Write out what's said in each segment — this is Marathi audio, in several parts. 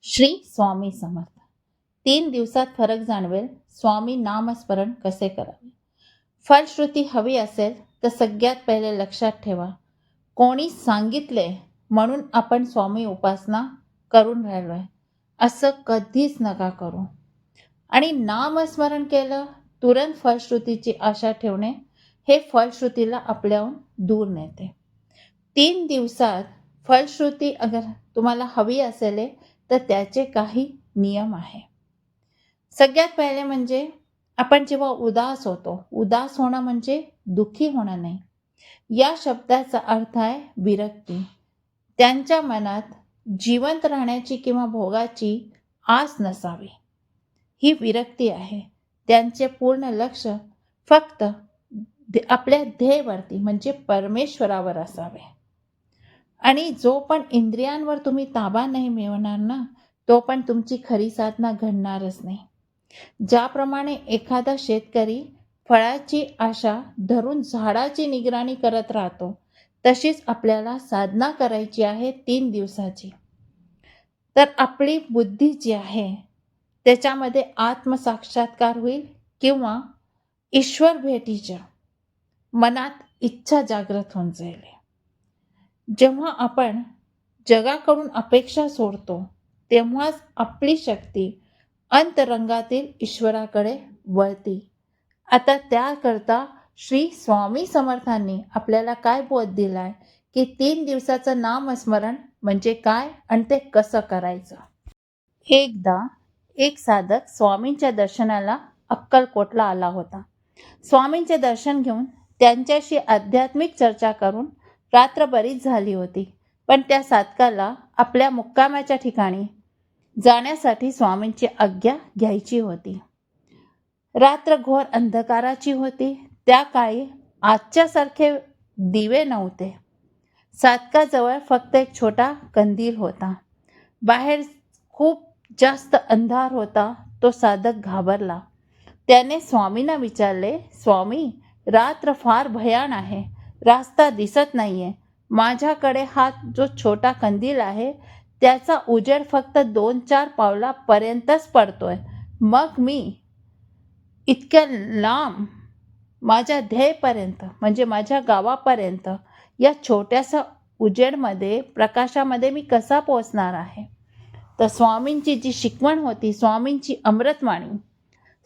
श्री स्वामी समर्थ. 3 दिवसात फरक जाणवेल. स्वामी नामस्मरण कसे करावे. फलश्रुती हवी असेल तर सगळ्यात पहिले लक्षात ठेवा, कोणी सांगितले म्हणून आपण स्वामी उपासना करून राहिलोय असं कधीच नका करू. आणि नामस्मरण केलं तुरंत फलश्रुतीची आशा ठेवणे हे फलश्रुतीला आपल्याहून दूर नेते. 3 दिवसात फलश्रुती अगर तुम्हाला हवी असेल तर त्याचे काही नियम आहे. सगळ्यात पहिले म्हणजे आपण जेव्हा उदास होतो, उदास होणं म्हणजे दुःखी होणं नाही. या शब्दाचा अर्थ आहे विरक्ती. त्यांच्या मनात जिवंत राहण्याची किंवा भोगाची आस नसावी, ही विरक्ती आहे. त्यांचे पूर्ण लक्ष फक्त आपल्या ध्येयवरती म्हणजे परमेश्वरावर असावे. आणि जो पण इंद्रियांवर तुम्ही ताबा नाही मिळवणार ना, तो पण तुमची खरी साधना घडणारच नाही. ज्याप्रमाणे एखादा शेतकरी फळाची आशा धरून झाडाची निगराणी करत राहतो, तशीच आपल्याला साधना करायची आहे 3 दिवसाची. तर आपली बुद्धी जी आहे त्याच्यामध्ये आत्मसाक्षात्कार होईल किंवा ईश्वर भेटीच्या मनात इच्छा जागृत होऊन जाईल. जेव्हा आपण जगाकडून अपेक्षा सोडतो तेव्हाच आपली शक्ती अंतरंगातील ईश्वराकडे वळते. आता त्याकरता श्री स्वामी समर्थांनी आपल्याला काय बोध दिलाय की 3 दिवसाचं नामस्मरण म्हणजे काय आणि ते कसं करायचं. एकदा एक साधक स्वामींच्या दर्शनाला अक्कलकोटला आला होता. स्वामींचे दर्शन घेऊन त्यांच्याशी आध्यात्मिक चर्चा करून रात्र बरीच झाली होती. पण त्या साधकाला आपल्या मुक्कामाच्या ठिकाणी जाण्यासाठी स्वामींची आज्ञा घ्यायची होती. रात्र घोर अंधकाराची होती. त्या काळी आजच्यासारखे दिवे नव्हते. साधकाजवळ फक्त एक छोटा कंदील होता. बाहेर खूप जास्त अंधार होता. तो साधक घाबरला. त्याने स्वामींना विचारले, स्वामी, रात्र फार भयान आहे, रास्ता दिसत नाहीये. माझ्याकडे हा जो छोटा कंदील आहे त्याचा उजेड फक्त 2-4 पावलापर्यंतच पडतोय. मग मी इतक्या लांब माझ्या ध्येयपर्यंत म्हणजे माझ्या गावापर्यंत या छोट्याशा उजेडमध्ये प्रकाशामध्ये मी कसा पोचणार आहे. तर स्वामींची जी शिकवण होती, स्वामींची अमृतवाणी,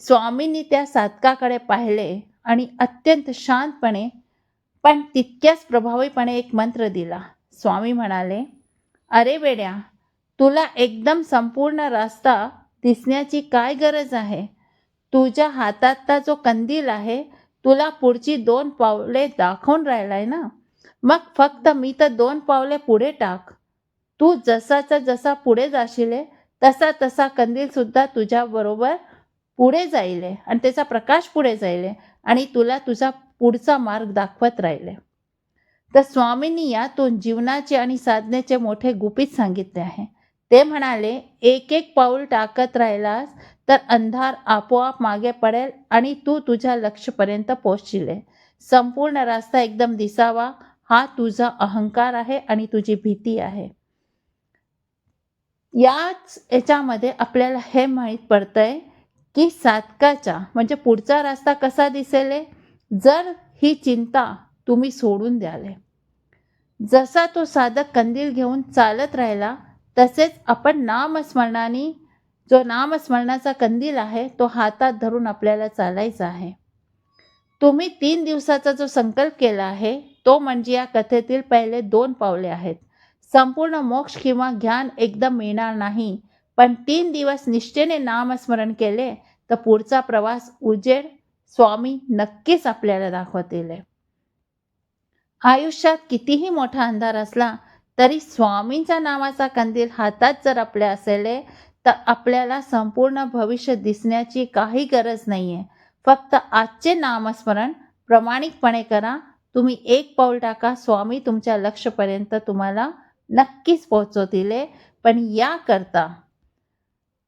स्वामींनी त्या साधकाकडे पाहिले आणि अत्यंत शांतपणे पण तितक्याच प्रभावीपणे एक मंत्र दिला. स्वामी म्हणाले, अरे वेड्या, तुला एकदम संपूर्ण रस्ता दिसण्याची काय गरज आहे. तुझ्या हातातला जो कंदील आहे तुला पुढची 2 पावले दाखवून राहिलाय ना. मग फक्त मी तर 2 पावले पुढे टाक. तू जसाचा जसा पुढे जाशील तसा तसा कंदील सुद्धा तुझ्या बरोबर पुढे जाईल आणि त्याचा प्रकाश पुढे जाईल आणि तुला तुझा पुढचा मार्ग दाखवत राहिले. तर स्वामींनी यातून जीवनाचे आणि साधनेचे मोठे गुपित सांगितले आहे. ते म्हणाले, एक एक पाऊल टाकत राहिलास तर अंधार आपोआप मागे पडेल आणि तू तुझ्या लक्ष्यपर्यंत पोहोचशील. संपूर्ण रस्ता एकदम दिसावा हा तुझा अहंकार आहे आणि तुझी भीती आहे. याच्यामध्ये आपल्याला हे माहीत पडतंय की साधकाचा म्हणजे पुढचा रस्ता कसा दिसेल जर ही चिंता तुम्ही सोडून द्याल. जसा तो साधक कंदील घेऊन चालत राहिला तसेच आपण नामस्मरणाने जो नामस्मरणाचा कंदील आहे तो हातात धरून आपल्याला चालायचा आहे. तुम्ही 3 दिवसाचा जो संकल्प केला आहे तो म्हणजे या कथेतील पहिले 2 पावले आहेत. संपूर्ण मोक्ष किंवा ज्ञान एकदम मिळणार नाही, पण 3 दिवस निष्ठेने नामस्मरण केले तर पुढचा प्रवास उजेड स्वामी नक्कीच आपल्याला दाखवतील. आयुष्यात कितीही मोठा अंधार असला तरी स्वामींच्या नावाचा कंदील हातात जर आपल्या असेल तर आपल्याला संपूर्ण भविष्य दिसण्याची काही गरज नाहीये. फक्त आजचे नामस्मरण प्रामाणिकपणे करा. तुम्ही एक पाऊल टाका, स्वामी तुमच्या लक्ष्यपर्यंत तुम्हाला नक्कीच पोहोचवतील. पण याकरता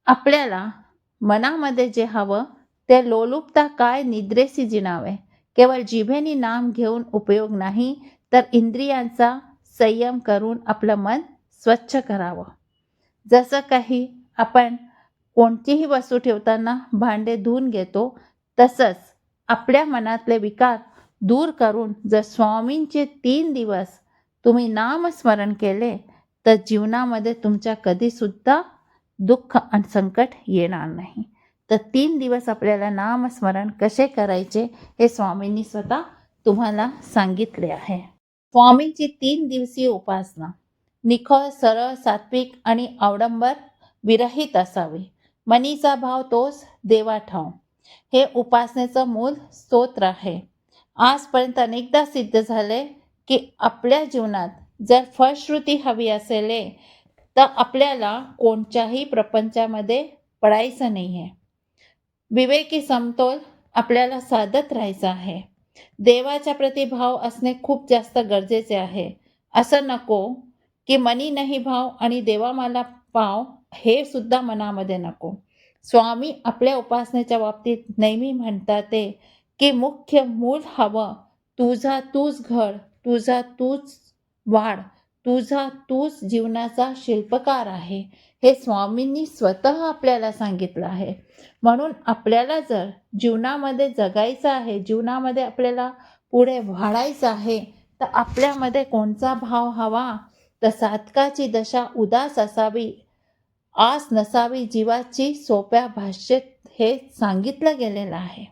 आपल्याला मनामध्ये जे हवं ते लोलुपता काय निद्रेसी जिणावे. केवळ जिभेनी नाम घेऊन उपयोग नाही तर इंद्रियांचा संयम करून आपलं मन स्वच्छ करावं. जसं काही आपण कोणतीही वस्तू ठेवताना भांडे धुवून घेतो, तसंच आपल्या मनातले विकार दूर करून जर स्वामींचे 3 दिवस तुम्ही नामस्मरण केले, तर जीवनामध्ये तुमच्या कधीसुद्धा दुःख आणि संकट येणार नाही. तर 3 दिवस आपल्याला नामस्मरण कसे करायचे हे स्वामींनी स्वतः तुम्हाला सांगितले आहे. स्वामींची 3 दिवसीय उपासना निखळ, सरळ, सात्विक आणि अवडंबर विरहित असावी. मनीचा भाव तोच देवा ठाव. हे उपासनेचं मूल स्तोत्र आहे. आजपर्यंत अनेकदा सिद्ध झाले की आपल्या जीवनात जर फलश्रुती हवी असेल तर आपल्याला कोणत्याही प्रपंचामध्ये पडायचं नाही आहे. विवेकी समतोल आपल्याला साधत राहायचं आहे. देवाच्या प्रति भाव असणे खूप जास्त गरजेचे आहे. असं नको की मनी नाही भाव आणि देवा मला पाव, हे सुद्धा मनामध्ये नको. स्वामी आपल्या उपासनेच्या बाबतीत नेहमी म्हणतात ते की मुख्य मूल हवं, तुझा तूच घड, तुझा तूच वाढ, तुझा तूच जीवनाचा शिल्पकार आहे. हे स्वामींनी स्वतः आपल्याला सांगितलं आहे. म्हणून आपल्याला जर जीवनामध्ये जगायचं आहे, जीवनामध्ये आपल्याला पुढे वाढायचं आहे, तर आपल्यामध्ये कोणता भाव हवा? तर साधकाची दशा उदास असावी, आस नसावी जीवाची, सोप्या भाषेत हे सांगितलं गेलेलं आहे.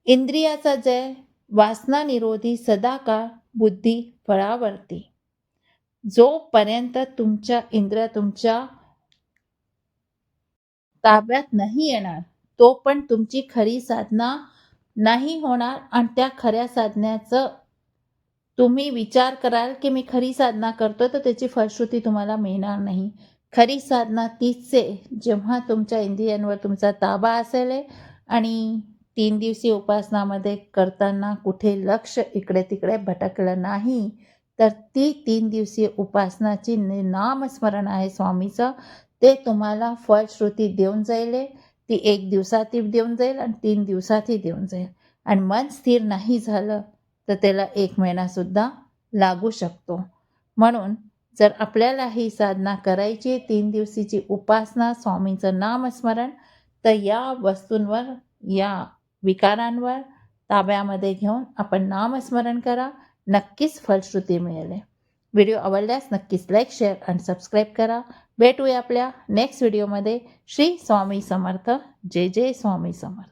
इंद्रियाचा जय, वासना निरोधी, सदाकाळ बुद्धी फळावरती. जोपर्यंत तुमच्या इंद्रिय तुमच्या ताब्यात नाही येणार, तो पण तुमची खरी साधना नाही होणार. आणि त्या खऱ्या साधण्याचं तुम्ही विचार कराल की मी खरी साधना करतो, तर त्याची फलश्रुती तुम्हाला मिळणार नाही. खरी साधना तीच आहे जेव्हा तुमच्या इंद्रियांवर तुमचा ताबा असेल आणि 3 दिवसीय उपासनामध्ये करताना कुठे लक्ष इकडे तिकडे भटकलं नाही, तर ती 3 दिवसीय उपासनाची नामस्मरण आहे स्वामीचं, ते तुम्हाला फलश्रुती देऊन जाईल. ती 1 दिवसातही देऊन जाईल आणि 3 दिवसातही देऊन जाईल. आणि मन स्थिर नाही झालं तर त्याला 1 महिनासुद्धा लागू शकतो. म्हणून जर आपल्याला ही साधना करायची, 3 दिवसीची उपासना, स्वामींचं नामस्मरण, तर या वस्तूंवर, या विकारांवर ताब्यामध्ये घेऊन आपण नामस्मरण करा. नक्कीच फलश्रुती मिळेल. व्हिडिओ आवडल्यास नक्कीच लाईक, शेअर आणि सबस्क्राईब करा. भेटूया आपल्या नेक्स्ट व्हिडिओमध्ये. श्री स्वामी समर्थ. जय जय स्वामी समर्थ.